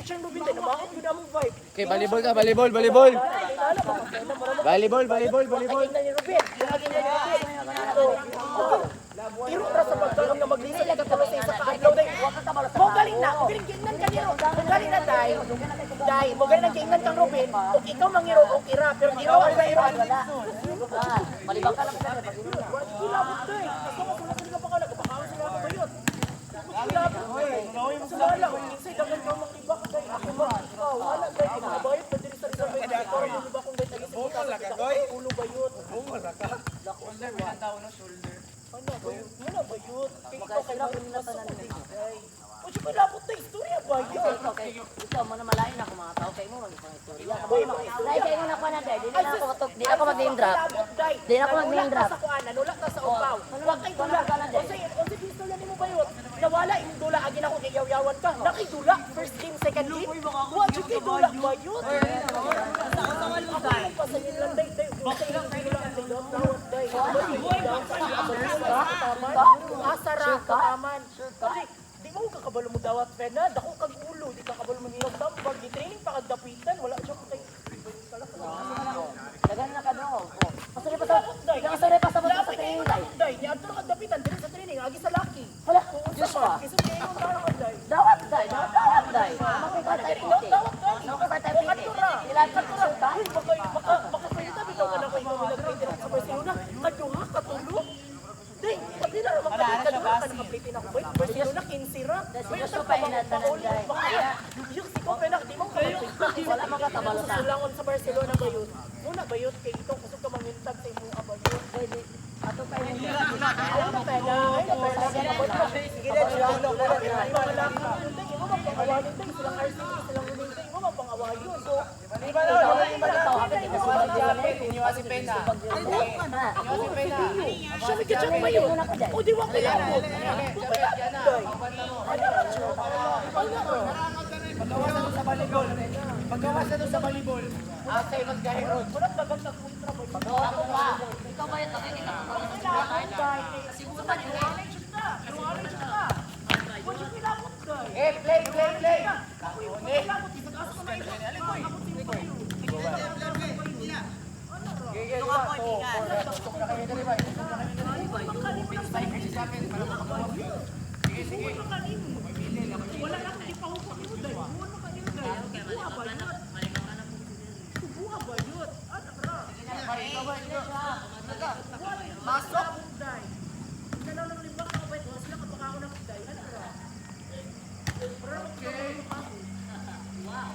siyang Rubin tayo, namakot yun ang vibe. Okay, volleyball ka, volleyball, volleyball. Volleyball. Nakaging na ni Rubin. Iro ra sa pagdagam na maglisay lang katulad sa isa ka-adlaw day. Mo galing na, mo galing gingnan ka niro. Mo galing na day. Day, mo galing na gingnan kang Rubin. O ikaw mangiro o ira, pero iro ang iro. Malibang ka lang sa Kulabot day. Gusto mo kung nasali ka pa ka, nagpapakaon sila ako bayot. Kulabot day. Sala, kinsay dagan ka mang iba ka day. Ako ba? Wala day. Bayot pa diri sa rin sa bayot. Ikaw rin yung iba kong day. Tagisita sa ulo bayot. Shoulder, pinatao no shoulder. Ano bayot? Wala bayot. Ikaw kailangan nila sa nanay. O siya malabot na istorya bayot. Ikaw mo na malain ako mga tao kay mo maging istorya. Dai kay mo na ko na dai, di na ako matok, di na ako mag-name drop. Di na ako mag-name drop. Sa kuan, nulak ta sa upaw. Wa kay dula. Unsa istorya nimo bayot? Nawala imong dula agi na ko yaw-yawan ka. Nakidula first game, second game. Wa jud kay dula bayot. Tawal mo dai. Pasayin lang dai. Bakit lang dula ang dawat dai. Asara kaman. Di mo kakabalo mo dawat pena, dako kag ulo, di kakabalo mo niyog tambag, di training pa kag dapitan, wala siya kay Dagan na ka do. Pasari pa sa. Pasari pa sa training dai. Day, ni adto kag dapitan diri sa training agi sa laki. Hala, Diyos ka. Kisod kayo mo tara kag day. dawat dai. Makita tayo piti. Makita tayo piti. Ilan ka to ta? Uy, baka pwede bitaw ka na ko ikaw nag-train sa Barcelona. Kaduha katulog. Day, pati na naman kaduha ka nakaplete na ko. Barcelona 15 ra. Gusto pa inatanan dai. Yung si Kope na, di mo kayo. Wala makatabalo Sa ta. sulangon sa Barcelona ba yun? Muna ba yun? Kay ito, kusog ka mangintag sa imong abayon. Pwede. Ato pa yun. Ayaw na pala. Ayaw na pala. Sige na, Chilano. Imo mapang-awayon tayo. Silang RCA, silang Ruben tayo. Imo mapang-awayon. So, Iniwa si Pena. siya may kachat ba yun? O di wak kaya mo. Pagkawasan sa volleyball. Pagkawasan sa volleyball. Asay mag-gahirod. Walang dagang sa kontra ba yun? Ako pa. Ikaw ba yun? Nakikita ko. Sibutan yung alay siya ka. Yung alay siya ka. Huwag yung kilabot guy. Play. Kilabot, isag-asa ka na ito. Wala na akong ipahupak mo dahil. Buwan mo kanino dahil. Buwa ba yun? Buwa ba yun? Anak ra. Masok dahil. Nanaw ng limbak na kabait mo. Sila kapag ako ng dahil. Anak ra. Pero wow.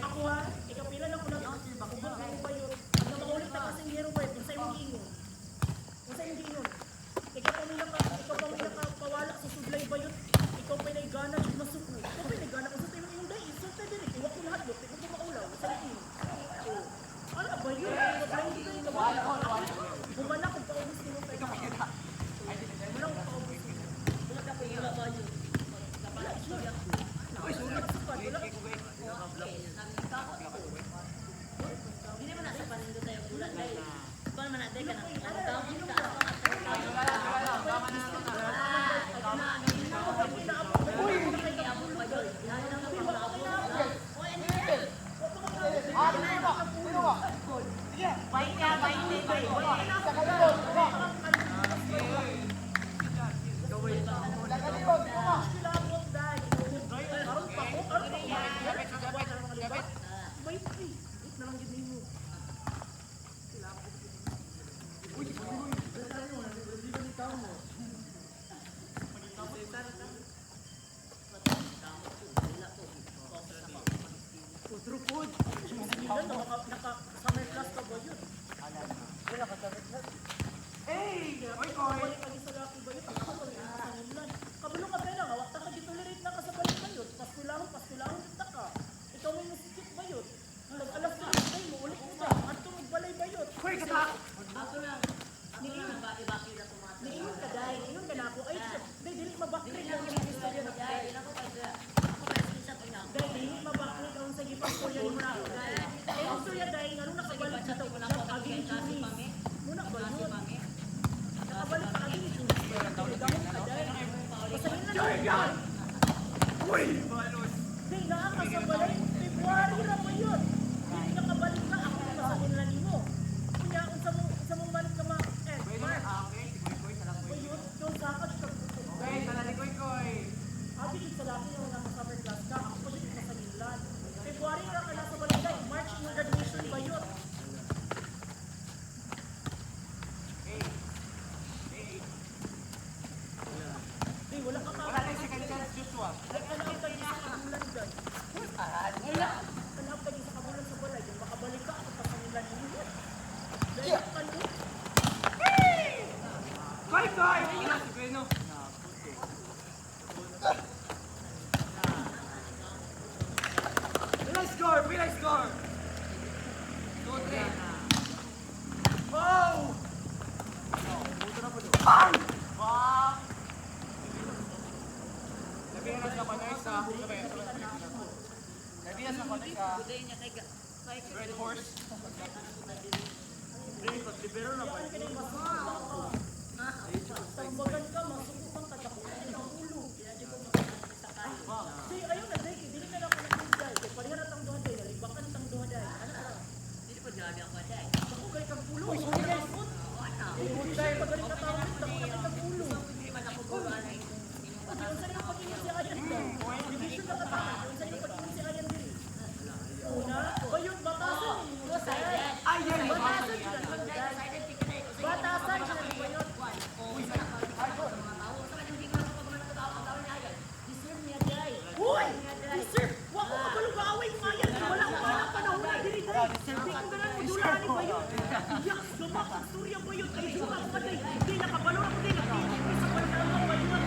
Ako ha, ikapila na ko lang ang silba. Kung ba't ako ba yun? Ang maulit na kasing hero ba yun? Kung sa'yo mong giingon. Kung sa'yo mong giingon. Ikaw pa may nakapawala sa sublay ba yun? Ikaw pa may gana at masuko. Ikaw pa may gana. Kung sa'yo mong giingon dahil, isulta din. Iwak ko lahat doon. Ikaw pa maulaw. Sa likin. Ano ba yun? Bumala kung paubos nyo tayo. Wala kung paubos nyo. Wala ka pa hila ba yun? Wala, istorya ko. Hindi naman nasa panindo tayo bulan dahil. Ikaw naman natin ka nang Naka-summer class ka ba yun? Kabalo ka pala, hawak ta ka gitolerate na ka sa balik ba yun? Pastulahon kita ka. Ikaw may nasikip ba yun? Nag-alas ka rin tayo mo, ulit mo ba? Ato magbalay ba yun? Hoy, kata! Ato lang. Niingon ka dahil, niingon ka na ako. Ay, dili mabakrit lang yung istorya na dahil. Dahil, dili mabakrit ang sa gipang storya ni mo na ako dahil. Ay, ang storya dahil, nga nung nakabalik dito, aging Juni. Koy, koy! Ina, si Beno. Pilay score! Pilay score! 2-3. Oh! Bang! Bang! Labihan na sa panay sa... Labihan sa panay sa... Red Horse. Tambagan ka, masubukan ka, dakutin ang ulo. Di, ayun na, Day, dili na lang ako nagpunday. Kaya pariharat ang duhaday, nalibakan ang duhaday. Ano ka? Ako kay kang ulo. Uy, sorry guys. Hindi pagaling ka tawag, dakutin ang ulo. Yung sa iyo pag-ingat si Ayan daw. Division na katakan, yung sa iyo pag-ingat si Ayan din. Una, bayot, batasan. Ayan! Batasan sila. Batasan sila, bayot. Uy! Sir, wag ko mabalog-away mo Ayan. Wala panahon na diri diri. Hindi ko ganun mo dulaan ni bayot. Yak, sumak ang storya bayot. Ay, sumak ang patay. Hindi nakabalo ako din. Hindi sa panahon ng bayot.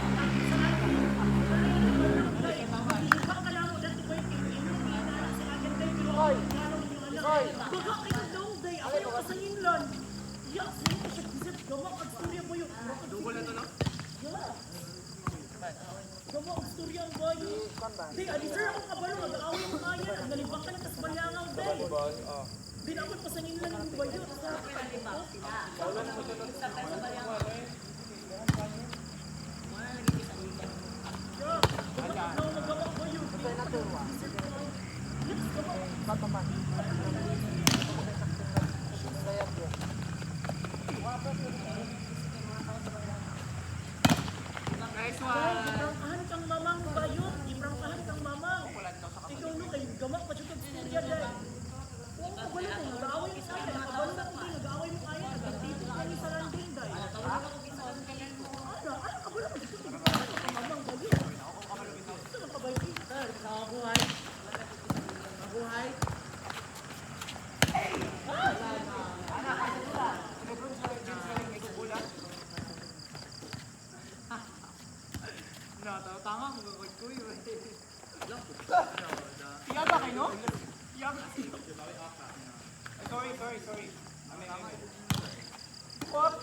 Baka ka lang mo dati bayot. Inaanak si Ayan day. Baga kayo daw day. Ako yung kasanginlan. Yak, sa'yo ko siya gisip. Gamak ang storya bayot. Double na to, no? Yeah. Gawa ang storya ang bayo. Di, adi sir akong kabalo, nag-aaway mo kaya. Nalibakan ka sa balyangaw, day. Di na ako pasangin lang yung bayo. Yeah, gawa na magawa bayo. Yes, gawa. Nice Dahil one! iprangkahan kang mamang bayot, iprangkahan kang mamang. Ikaw no, kay gamak pa siya storya day. Huwag mo kabalo mo, nag-aaway mo kaya. Nakabalo na ko din, nag-aaway mo kaya. Nagtitip ka ni sa landing day. Ano kabalo mo siya? Iprangkahan kang mamang bayot. Ito na kabayot. Nakabuhay. Nakabuhay. Tama ko ko Iyaga kayo, no? Iyaga. Sorry. What?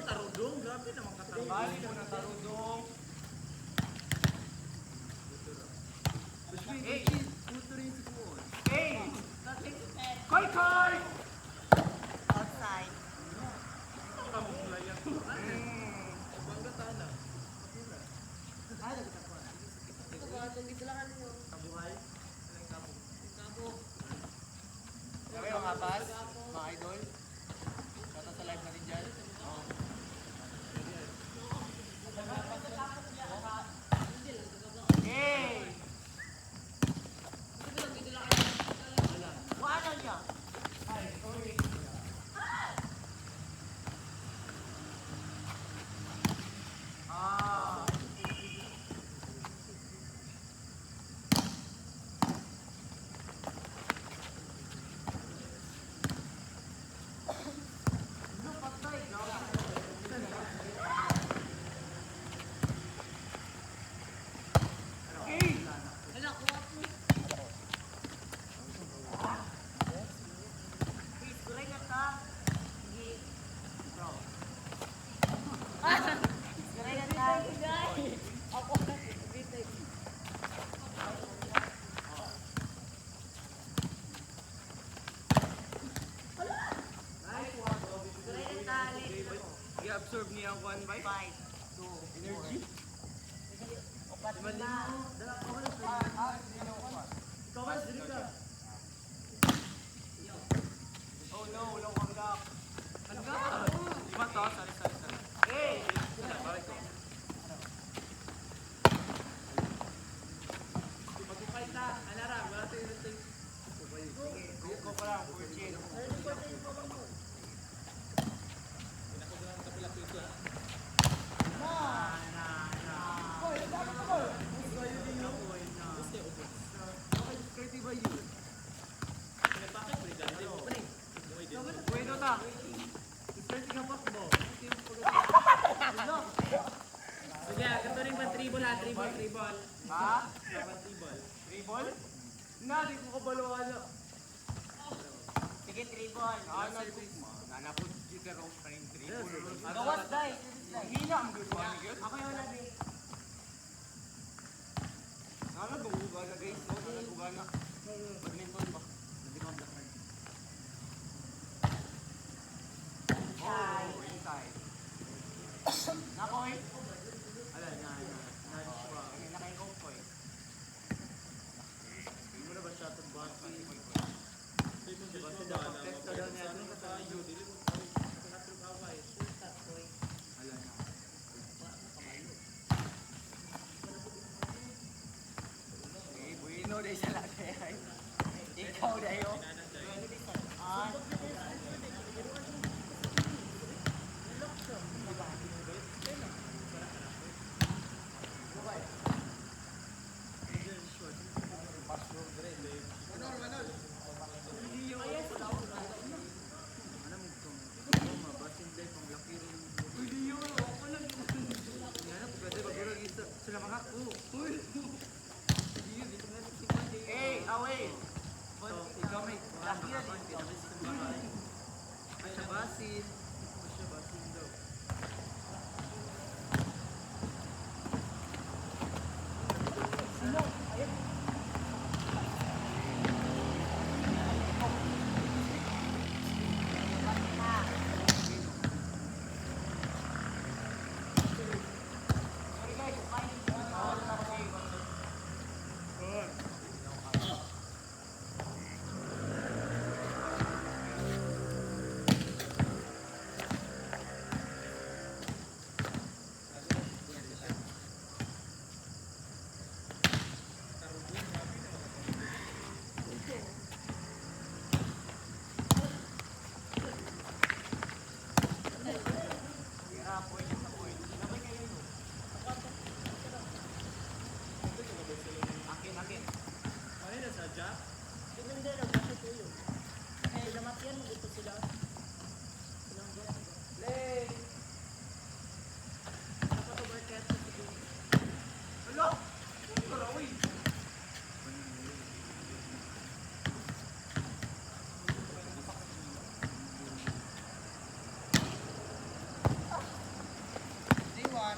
Tarudong, grabe naman katarudong. Bali mo na tarudong. Hey! Hey! Koy! Outside. Kami mga pas, mga idol. Kata sa live natin dyan. Hey! Wala niya. I-absorb niya ang 1 by 5. Energy? Oh no, walang wanggap. Lima to, sorry. Hey! Balik ko. Pagkukay ta, anara, wala tayo nito. Ko pa lang, 14. Nga, di ko kabaluhan na. Sige, tribal. Nanapod si Karo pa rin tribal. Gawas, guys. Hina ang good one, good. Ako yung nabi. Nalaguga na guys, no? Nalaguga na. Badminton ba? Nabikang black card. Oh, inside. Nakoy. Ala, nakaingkong ko eh. Hindi mo na ba siya itong bati? Diba siya dapat testa daw niya doon ka tayo. Ala na. Eh, bueno dahil siya lang kaya. Ikaw dahil. Ah. Hey, away! Ikaw may laki yan eh. Ay, nabasin. Siya basin daw. Akin. Ano na sa Jack? Hindi na ba ito yun? Eh, lamat yan, mag-ito sila. Silang gano'n. Lay! Napag-overcat sa siguro. Hello! Karawi! D1.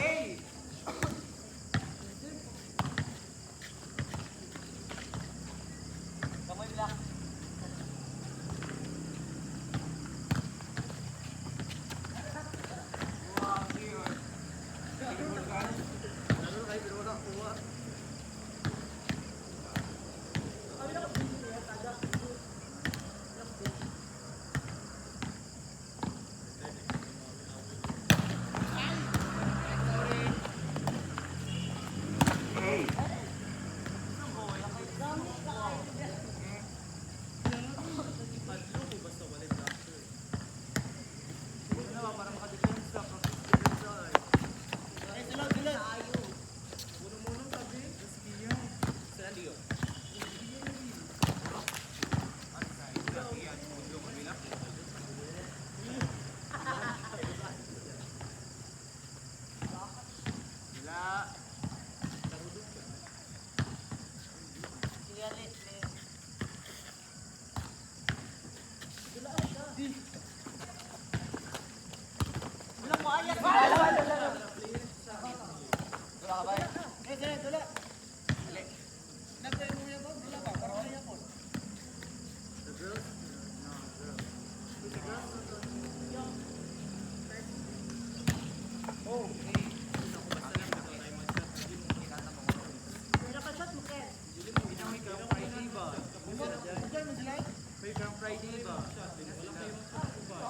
Hey! Kamoy black. Wow, yun. Lalo kayo, pero wala kuha. Kami na kabili niya, taga. Ano ba, para makadepensa, practice defensa. Ay, dilag. Muno-muno tabi. Espiyo. Saan diyo? Wala. Sige, lit. Wala mo ayak. Wala ka ba? Eh, dala, dala. Dali. Nagtay mo yan ba? Wala ba? Parang kaya po. The girls? No, girls. The girls? Oh, hey. Ako basta lang na tayo mag-chat. Hindi mo kinatapang ako. May nakashot mo, Ken. Hindi mo may kang Friday ba? Diyan mo sila? May kang Friday ba? Wala kayo ba?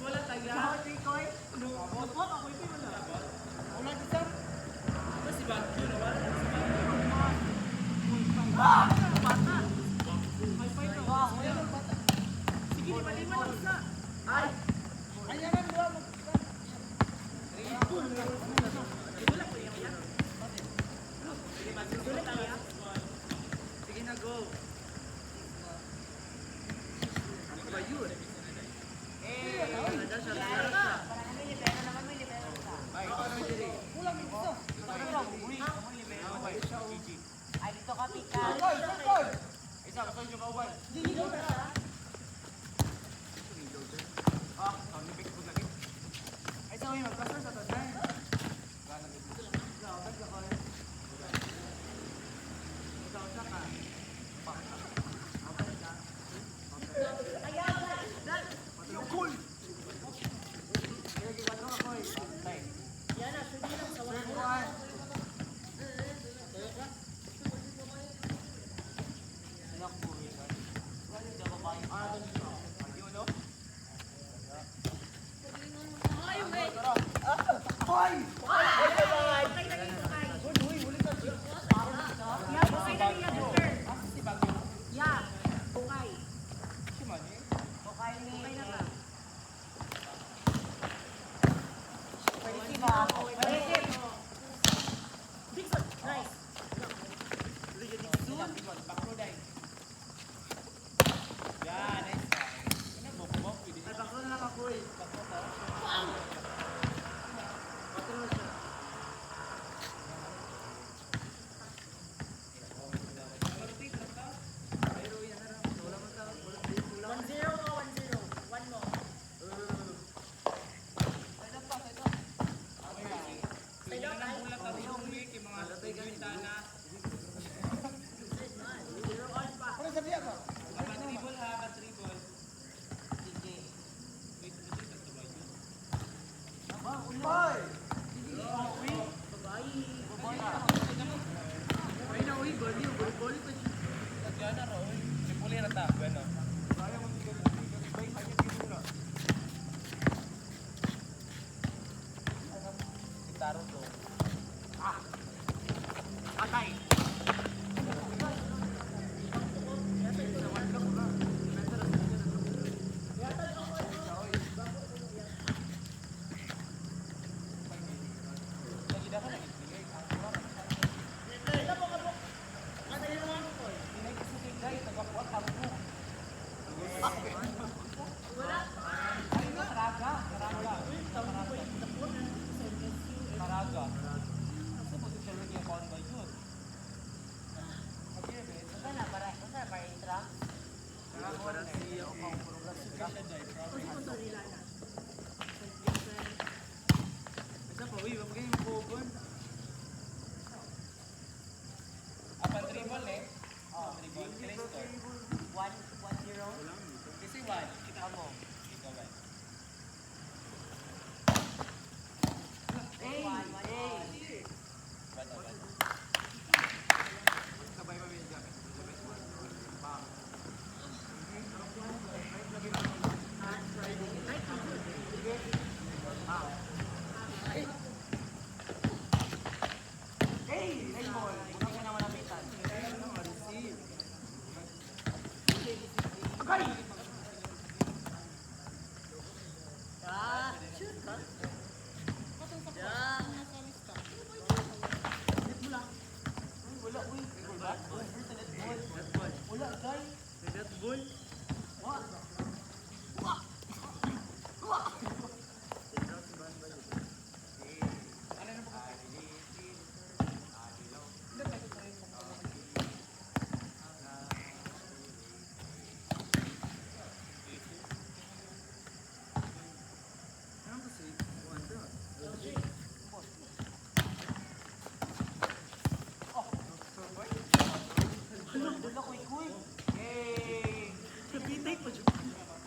Wala tayo. Wala kita. Mas si Bagyo na wala. Papikan. Isa, kasoy yung kauban. Nabig ko lagi. Ay, sa may magpasar sa taday. Yan na, sige lang sa wala. Kapitay pa dyan.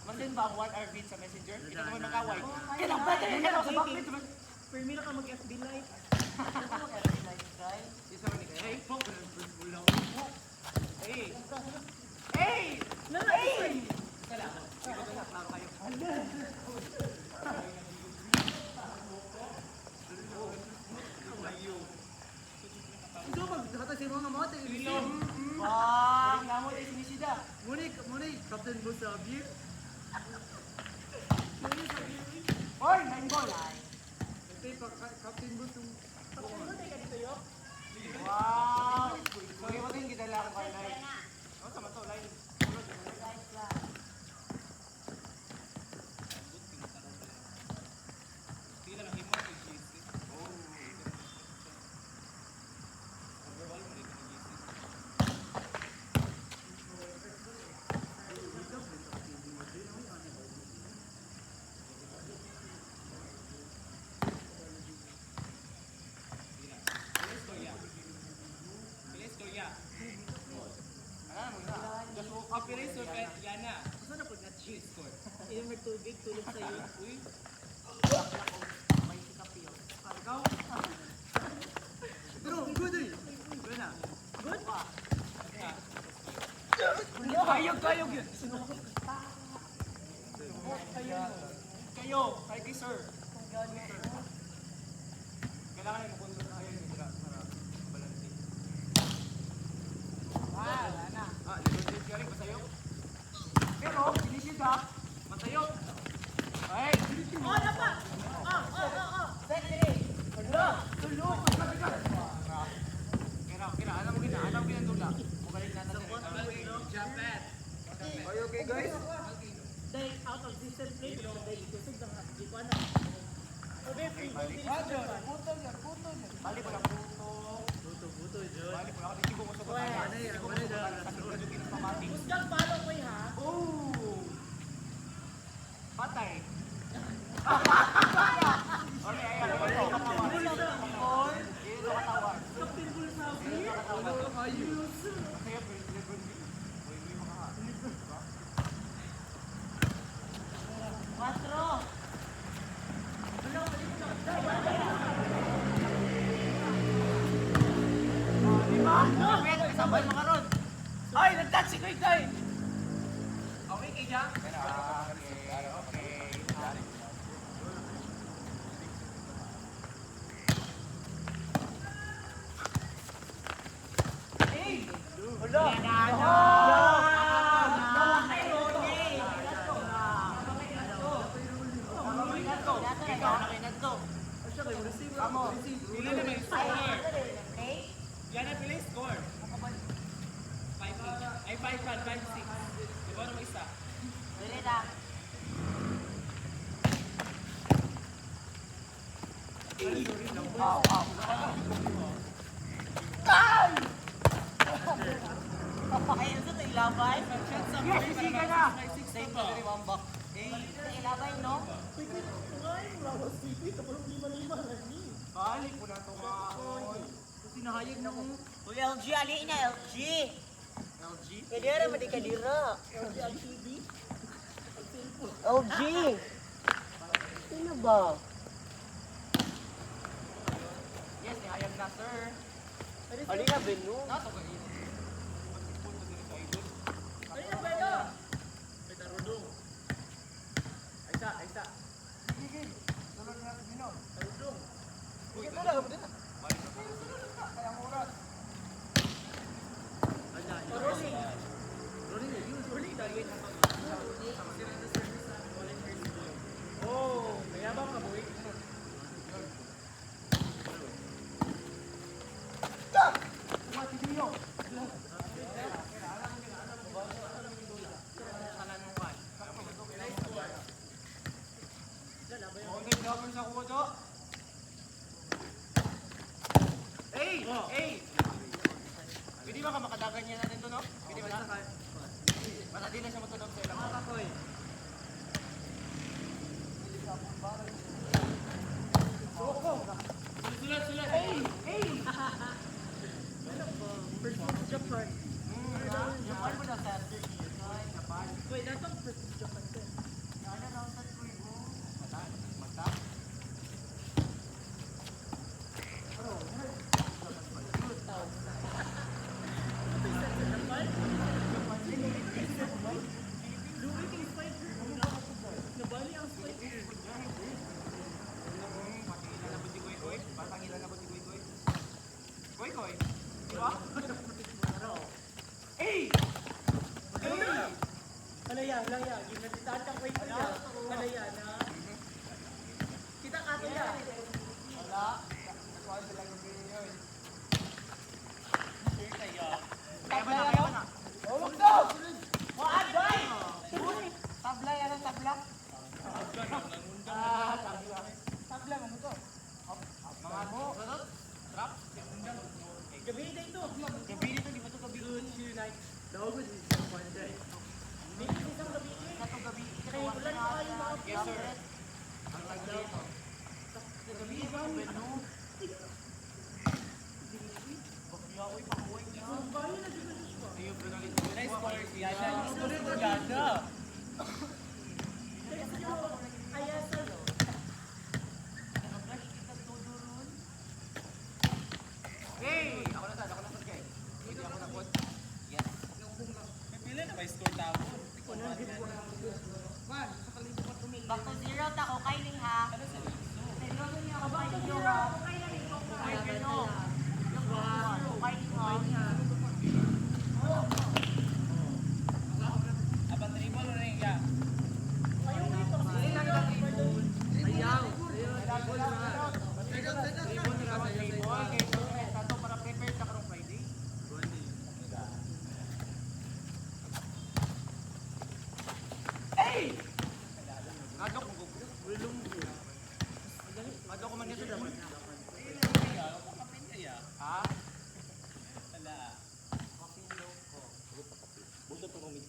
Masin ba ang 1 hour beat sa messenger? Ito naman nakaway. Kailang ba tayo? Kailang sa bakit? Permila ka mag-FB live. Isa man ni kayo. Hey, fuck. Hey. Hey! Hey! Salamat. Klaro kayo. Ito maghatag sa mga mata. Namo tayo sinisida. Muni, Captain Boss sa beer. Oy, 9 ball. Ito yung Captain Boss yung... Wow! Sorry mo din, kita lang kayo na. Ano sa mato, line? Yung may tubig, tulog sa'yo. Pero, good eh. Good na. Good? Kayog yun. Kayo, kay sir. Kailangan yung makonsult na kayo para balansin. Wala na. Libre ka rin, masayok. Pero, sinisid ha, masayok. Ay! Oh, dapat! Set it! Hala! Tulog! Kira, alam mo dula. Magaling natin. Are you okay, guys? Dahil out of system play, dahil kusog na di ko na. Okay, Roger, putol yan. Bali ko lang puto. Bali ko lang ako dito ko sa pamati. Kusgang follow ko ha. Oh! Patay. Okay, ayan. Ito katawan. Captain Bulsabi. Ayos. Sabay mga ron. Ay, nag-touch si Kuy Kuy. Okay, kaya? Okay. Hey! Wala! Yan ang pili score. 5-8. Ay, 5-5, 5-6. Di ba naman isa? Dili lang. Papakain sa ito ilabay. Yes, sisiga na! Sa ilabay, no? Balik ko na ito kaon. Sinahayag na kung Uy, LG, aliin na, LG. LG. Kadira, madi kadira. LG. Sino ba? Yes, nihayag na, sir. Ali nga, Benu. Nato ka yun. Ay, ang pwede. May tarudong. Aysa. Sige. Sulod na sa Bino. Tarudong. Sige, tala. Kaya ang oras. Rolling. Oh, kaya ba kabuhi? Hey! Pwede ba ka makadagan niya natin to, no? Pwede ba na? Basta di na siya matunog sa ilang. Mga kakoy. Sulat! Hey! Versus Japan. Japan mo na sa Turkey. Japan. Wait, datang versus Japan din. Ano lang sa tuwi mo? Mata? Nabali ang fight. Koy. Di ba? Hey! Alaya. Ginatitaan kang fight niya. Alaya na. Kita ato ya. Wala. Nakuha sila ng video yun. Sure kayo. Kaya ba na? Ulog daw! What, boy? Tabla yan ang tabla. Tabla mo to. Mga mo. Trap. Gabi na ito. Gabi nito, di ba ito gabi? Unite. Dawag is Japan day. Hindi isang gabi. Ito gabi. Kaya ulan na kayo mga Yes, sir. Ang tagli ito. Gabi ito, Beno. Bakya, uy, pakuhay niya. Ang bayo na dito siya. Ayun, pero nalit. Nice score. Yada. Yada. Ayasal. Hey! Ako na sad guys. Hindi ako na pod. Yes. May pila na ba score tao? Man, sa kalibo ka tumingin. Back to zero ta ko kay ning ha. Zero niya ako kay ning ha. Kay ning ko kay ning ha. Kay ning ha. Abang dribble na rin ya. Ayaw dito. Ayaw. Dribble na lang dribble. Kay Torres ato para prepare sa karong Friday. Hey! Nadok mo gugu. Bulong mo. Nadok ko man dito dapat. Ha? Wala. Kapilo ko. Buto to komit.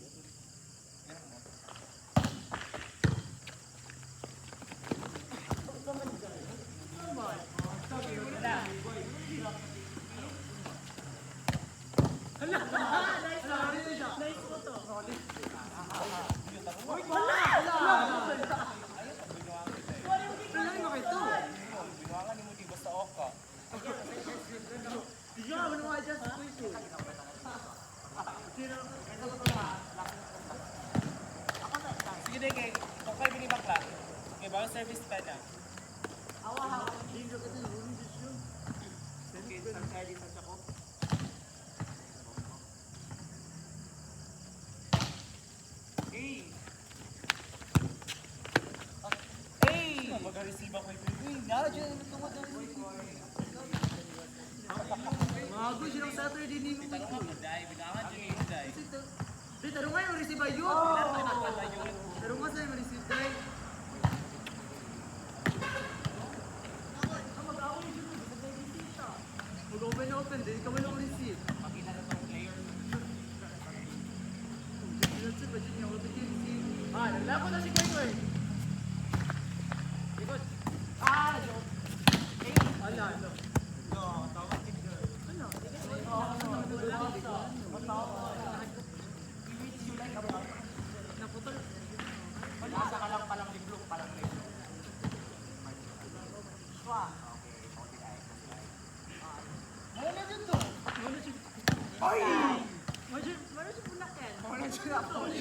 Nice photo. Binuangan mo di basta oka. Sige deh kay okay binibakla. Kay bawang service pa na. Okay, sa service sa ko. Hey! Hey! Mag-receive ako ito. Uy, nara dyan na tungkol na Mago silang Saturday ni mo. Tarungan mo, Day. Binangan dyan yung Day. Tarungan yung receive ba yun? Tarungan sa'yo yung receive tayo. Mag-away yun. Mag-open na open. Hindi ka wala receive. Makita na itong player. Ah, naglako na si Kwayo eh. Ikot. Joke. Ala, ano? No, tawag din girl. Ano? Naputol. Nasa ka lang palang liblong, palang liblong. Shwa. Okay, okay, guys. Amol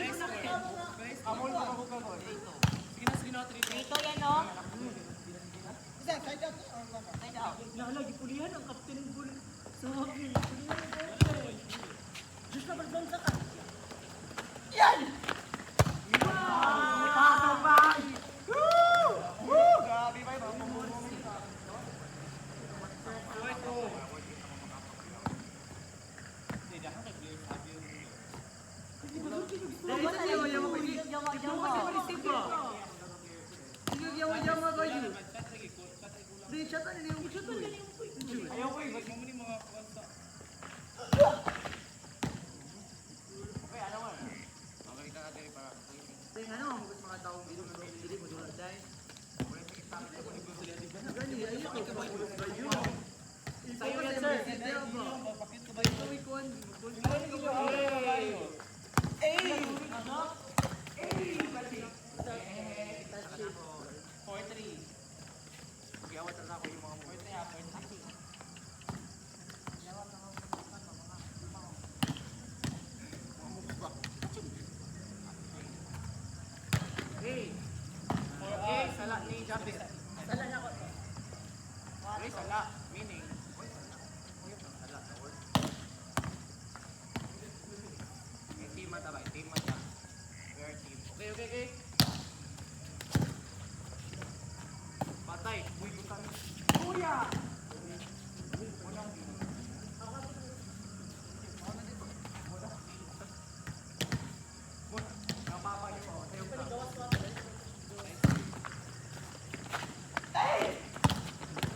ko ako ka ko. Sige na 3. Dito yan, no? Isa, side out. Side out. Nalagi pulihan ang kapten ng gol. Sa akin. Pulihan ang kapten. Diyos na balbansa ka. Pasok ba? Grabe ba yung mga ayaw ko eh, ba't mo muna mga kwansa? Okay, ano mo? Okay, ka natin para. Ano, mga mga taong bilog na hindi mo doon dahil. Sa'yo yan, sir. Bakit ko ba yun? Sala ni Jumpy. Sala na ako. Sala, meaning. Team mata ba? Team mata. We are team. Okay. Patay. Uy, butan. Kuya!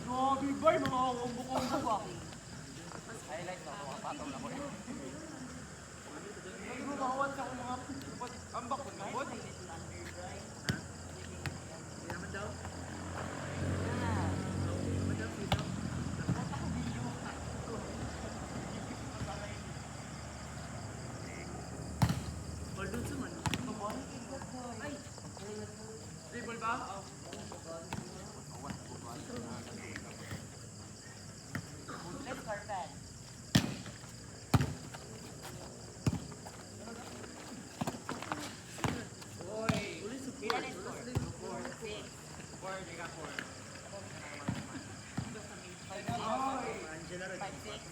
Grabe ba yung mga kombo-kombo ba? Highlight na mga patong na ko. Ay, gumawan ka kung mga ambak ko na ko. Dribble ba? Let's start that. Ilan is score? 6. 4, they got 4. 5, 6.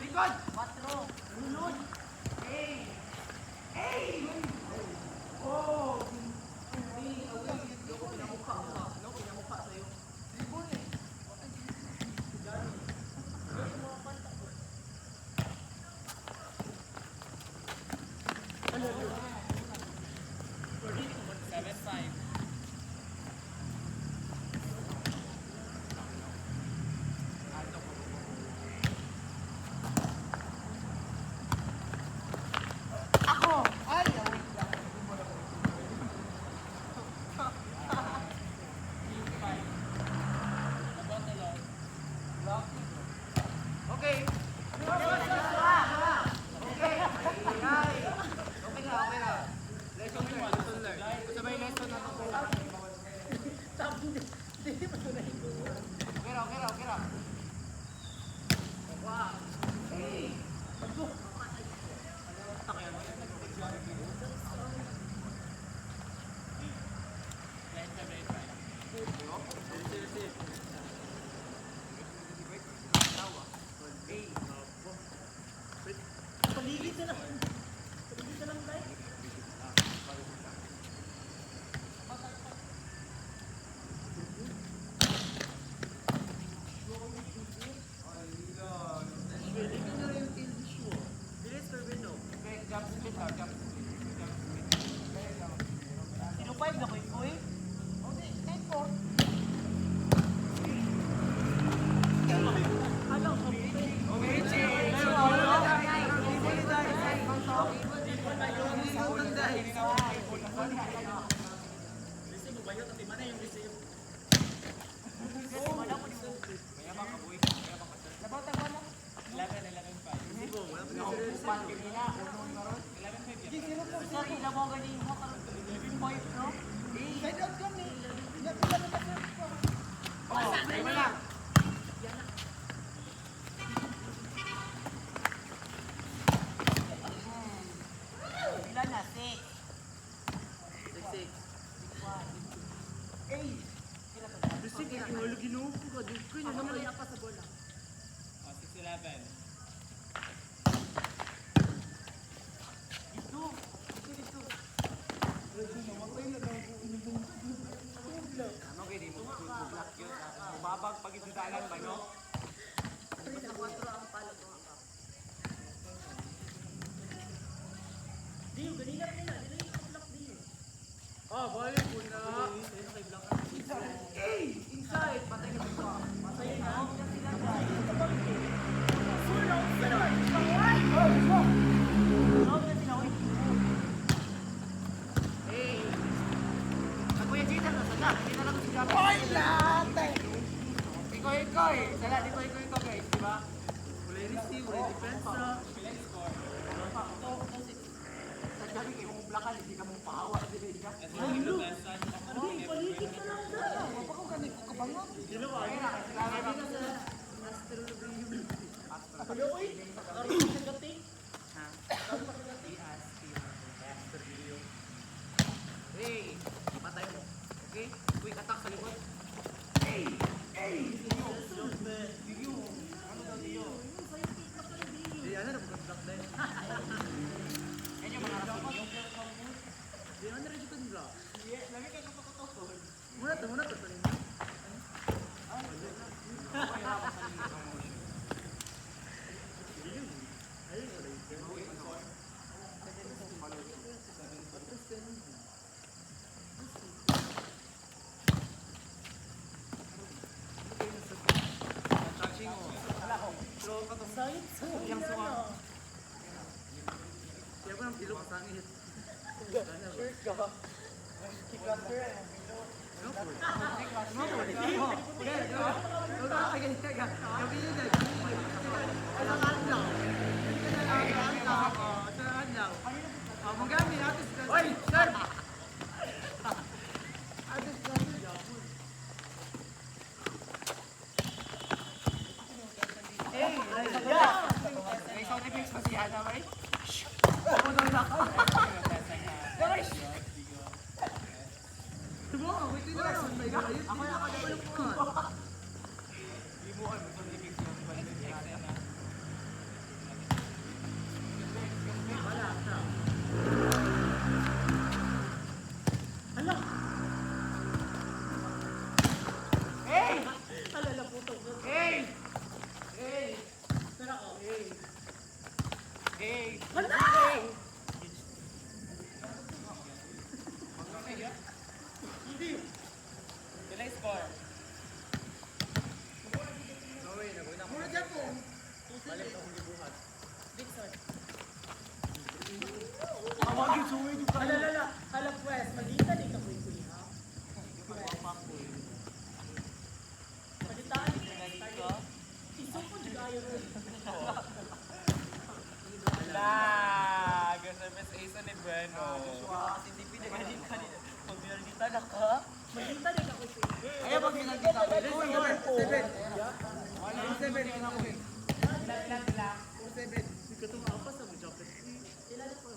Likod! 4. Lunod! Okay. Okay na. Lesson learned. Sabay lesson na ako. Okay ra. Paligid na lang. Paligid na lang tayo. Jump split. Sino 5 na ko ikoy? Okay, 10-4. Ano? Sorry, labo ganin mo karon 11-5, no? Side out kami. Tayo na lang. Bisig, halo ginupo ka. Dugay na naman. Ako sa bola. 6-11. Ano kayo, di mo mag-block yun. Mababag pag itutalan ba, no? Dio, ganila nila. Dili yung block Dio. Ah, balik mo na. Inside! Patay ka dito. Masaya na. Hey! Ang Kuya Jitan, nasa na? Hindi na lang si Japan. Hoy, late! Ikaw eh. Sala, dito ikaw guys, di ba? Wala yung receive, wala yung depensa. Sa gabi kayo mong blakan, hindi ka mong pahawa. Hindi ka. Hindi, paligid ka lang na. Mapakaw ka ko kabangon. Kaya, oy, karoon sa gating. Hey! Patay mo. Okay? Quick attack sa likod. Di, ano na block din. Yan yung mga rapid nyo. Di, ano rin ito block? Lagi kayo kutukutokon. Muna to. Touching mo. Throw ka to. Sayit sa Yang suka. ano. Siya ko ng pilo ka sangit. Shirt ka. Kickbacker. Oy, sir! Hey, may sound effects pa si Ana, ba? Ako daw na ako. Guys! Diba? Wait na lang. Ako na yung phone. Ibuan mo sound effects yung sound effects. Wala ka. Hala, Hey! alala puto. Hey! Hey! Pero ako. Hey! Hala! Sila score. Muna dyan po. Dixon. Tawagin suwi yung Hala, hala, pues, magita din ka kuy ha? Magitaan. Isuko di kayo ron. Lah, service Ace ni Bueno. Kasi hindi pinagaling kanina. Pag binaldita na ka. Magita din ka kuy. Ayaw pag binaldita ka. Seven. 7. Katong apas sa jacket. Sila na po.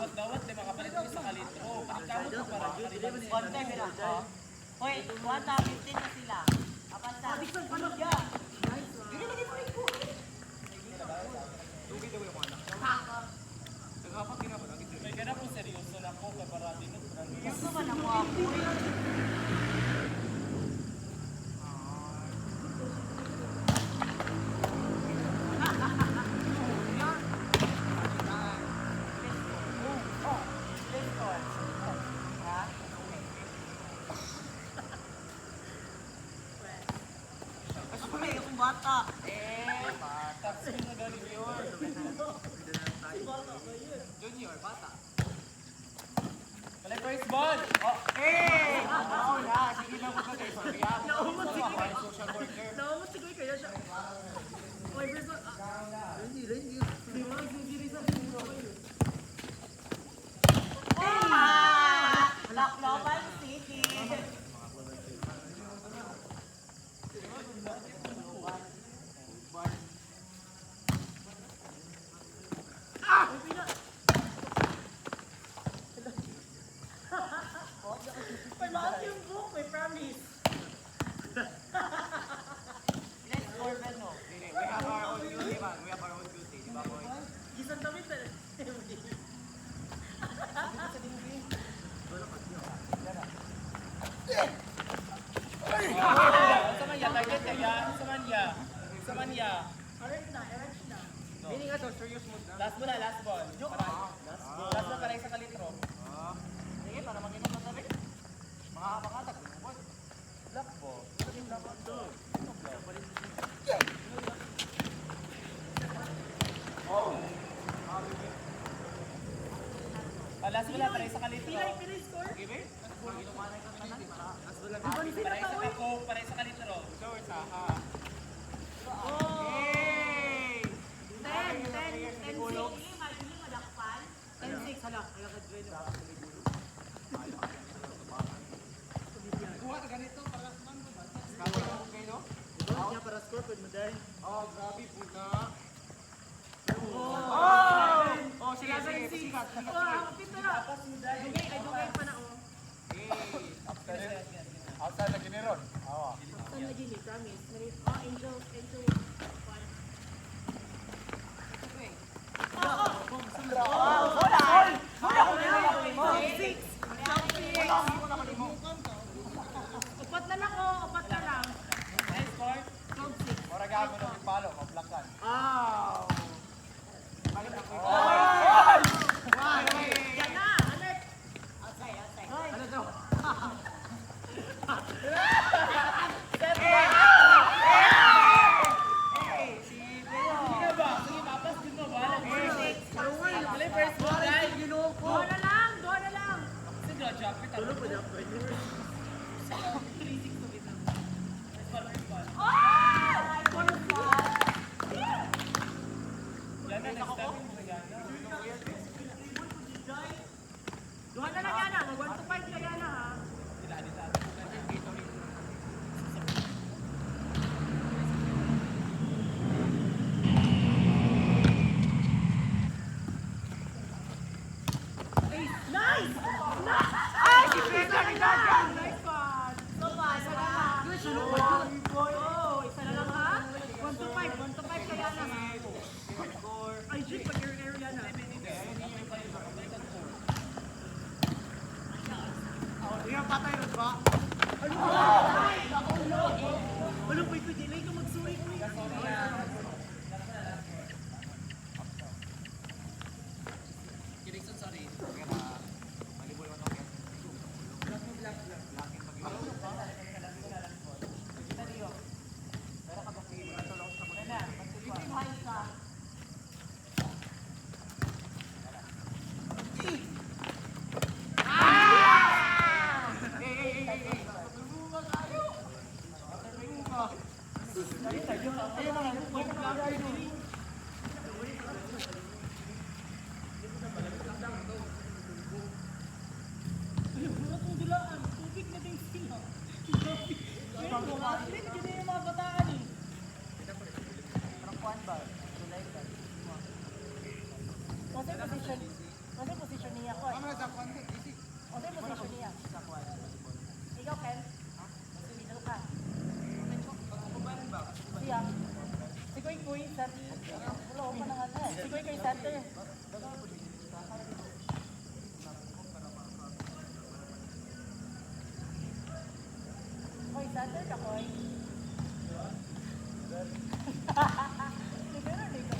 Dawat, di makapalit ko sa kalitro. Panikabot ko para kalimutan. Konti sila ko. Hoy, 1:15 na sila. Apat sa. Dixon, ano? May ganap po seryoso na ko kay parati no. Gusto man ako ako. Bata. Bata. Sino galing yun? Junior, bata. Kalay first ball! Oh, Eh! na. Sige lang ko kayo. Sorry ako. Social worker. Nakamot siguro kayo. Sa manya. Arrange na. Hindi nga to, serious mood na. Last mo na, last ball. Last ball para isang kalitro. Sige, para mag-inom na sabi. Mga kapakatag. Black ball. Last mo na, para isang kalitro. Pilay score? Okay, babe? Para isang ako, para isang kalitro. So, isa, ha? Yay! 10-6. Madakpan. 10-6, hala. Kaya ka dwelo. Kuha ka ganito para sa mando ba? Grabe ka kung kayo? Niya para score pwede mo dahil. Oh, grabe puta. Oh, sige, sige, sikat. Oh, kapit na lang. Dugay pa na, oh. Outside na giniron. Oo. Saan na Gini, promise. Oh, Angel. Upat na lang, oh. Upat na lang. Score? 12-6. Ora gago ng ipalo, maplakan. Yan na, alert. Sige ba? Sige, mapas din mo ba? First ball, guys. Doha na lang. Sige, drop it. Tulog pa dyan. Yan na, next time. Doha na lang yan, ah. Mag 1-5 na yan, ah. Nice! Ay, si Peter Nice one! Oh, isa na lang, ha? 1-5 kaya na. Ay, shit, pag-area na. Iya patay ron ba? Walang pwede, delay ka magsuri ko eh. Ano position niya ko? Ano sa konti? Easy. Ano position niya? Ikaw, Ken? Middle ka. Siya. Si Kuy Kuy, center. Wala ko pa na nga eh. Si Kuy Kuy, center. Kuy, center ka, Kuy. Siguro, di ka.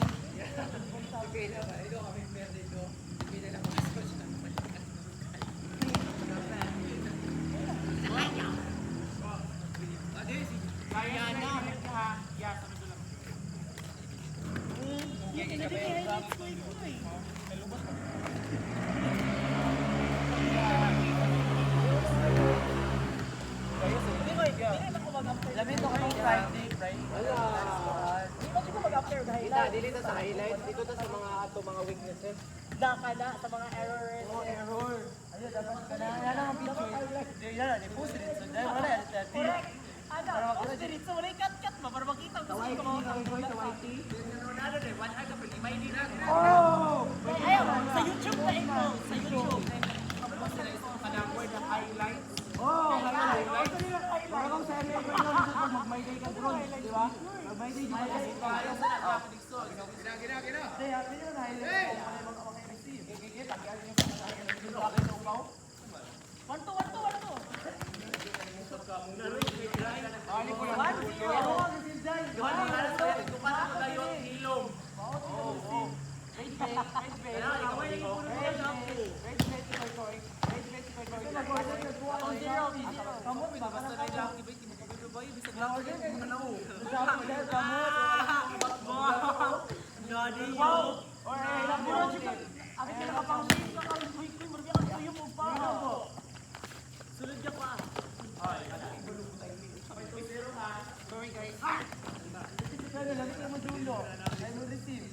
Okay na ba? Ito kami pwede ito. Hindi na lang kaya na. Yeah, sabi ko lang. Hindi ka highlights, Kuy Kuy. Lamento ka ng Friday, Friday. Di ba ko mag-after the highlights? Dili to sa highlights. Dito to sa mga weaknesses. Daka na sa mga errors. Error. Ayun, dapat ka na. Yan ang picture. Yan, i-post it. So, dahil wala. Correct. Ano? Post it. So, wala cut ba? Para makita ko sa mga ayaw, sa YouTube na ito. Sa YouTube. Oh, highlights. Para kung sa area ko lang dito mag-my-day ka drone, di ba? Mag-my-day di ba kasi ito. Gina. Hindi, happy yun, highlights. Kung ano ka receive. Tagayan niyo sa akin ng upaw. 1-2. Ali ko lang. 1-0. Gadi yo. Or eh, Abi ka nakapang-save ka kang quick marami ka tuyo mo pa. Sulod ka pa. sorry guys. Pero lagi ka madulo. I will receive.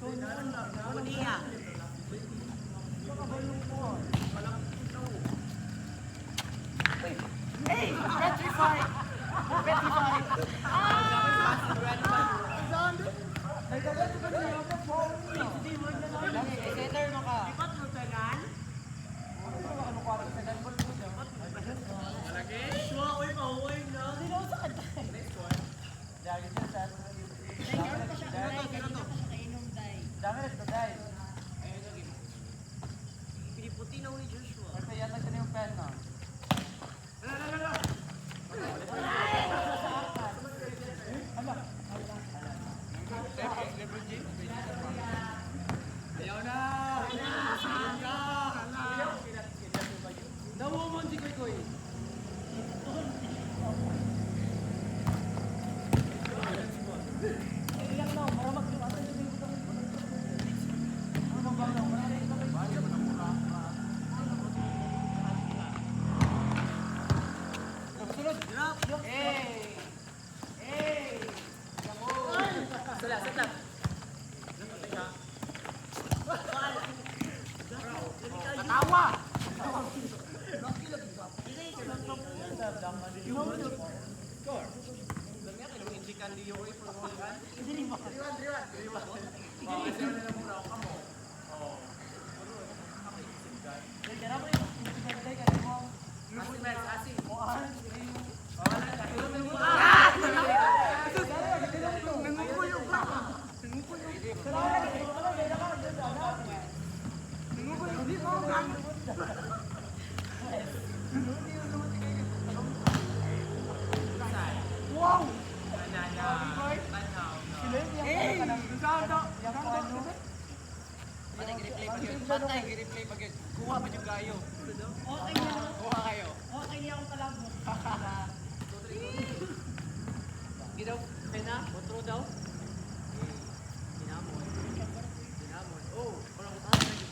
Unia. Hey! Petrify! Petrify! Lagi, center mo ka. Ipat mo tanan. Suwa oy mauoy na. Lagi sa set. Dami rin ito, guys. Piniputi na ni Joshua. Kasi yata ka na yung pen na. Ayaw na! Nawumon si Koy Koy. Hey! Hey! Sala. Katawa! Patay, i-replay pag kuha pa yung gayo. Okay na. Kuha kayo. Okay niya akong palabo. Gidaw, pena, otro daw. Dinamon. Dinamon. Oh, parang utahan lagi.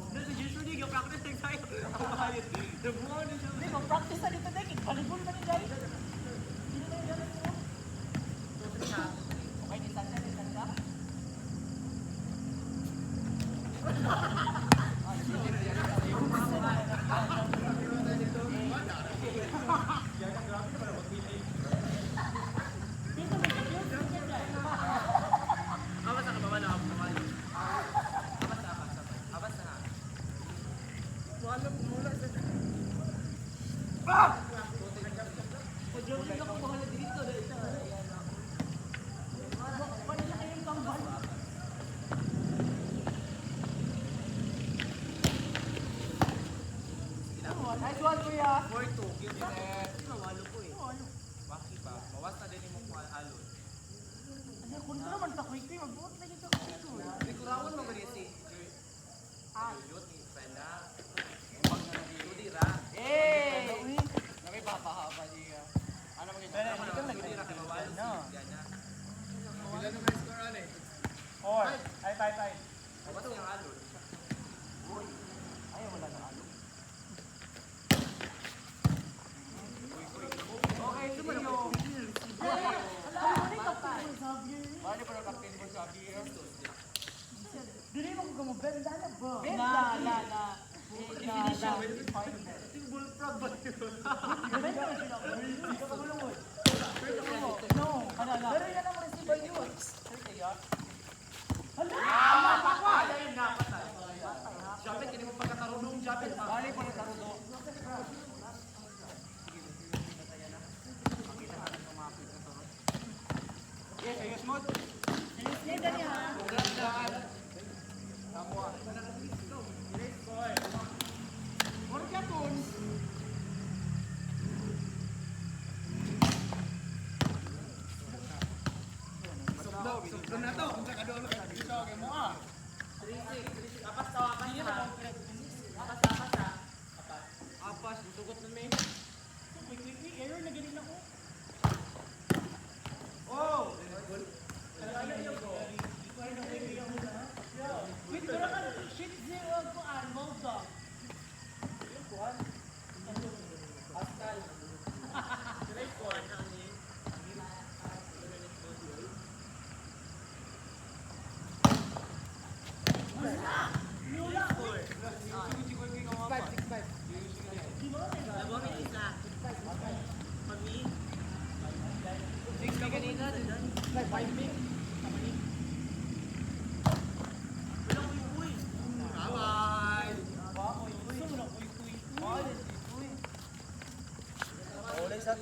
Doon si Joshua di practice ng side. Hindi, mag-practice na dito, Dek. Balibol na ni guys. Okay, distansya, distansya. Awas na kababa na ako. Abas na. Nice one, kuya. 4-2, give it a... Nawalo ko eh. Waki pa. Mawas na din mo kung alon. Ano, kung ito naman ka, quick, magbuot na dito. Sigurawan mo ba rin si... Yuyot ni Pena. Pag nag-yudi ra. Hey! Nakipapahaba niya. Ano magiging? Pero, Ano ikaw magiging? nag-yudi Yudi ra, No. Yan na. Ilan naman yung score, Ale? 4. Ay, 5. Mawas yung alon. Ay, wala na alok. Okay, sumayo. Bali pa na captain mo sabi. Dili mo ko gumabenda na ba? Na. Definition. Bullfrog ba yun? Gumabenda na sila. No, ano. Pero yan ang receive by you. Ayun na, patay. Japet, hindi mo pagkakarunong Japet. Bali pa na karunong. Yes, ayos mo. Yan dali ha. Doon na to, kung sa kadolo ka dito, kay mo ah. 3-6. Apas tawakan niya.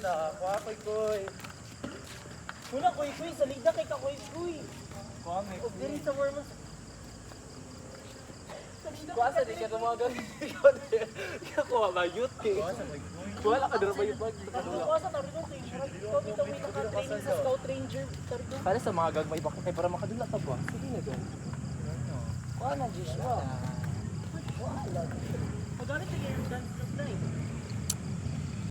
na. Kuha koy. Muna, kuy-kuy, sa ligda kay ka kuy-kuy. Kuha may O, diri sa warm Kuha sa di ka tumagal. Kuha ba yut eh. Kuha lang ka dira ba yung bag? Ako sa tawid ko kay Sharad. Ikaw bitaw may naka-training sa Scout Ranger. Tawid ko. Para sa mga gagmay ba kay para makadula ta ba? Sige na gan. Kuha na, Joshua. Magalit na kayo.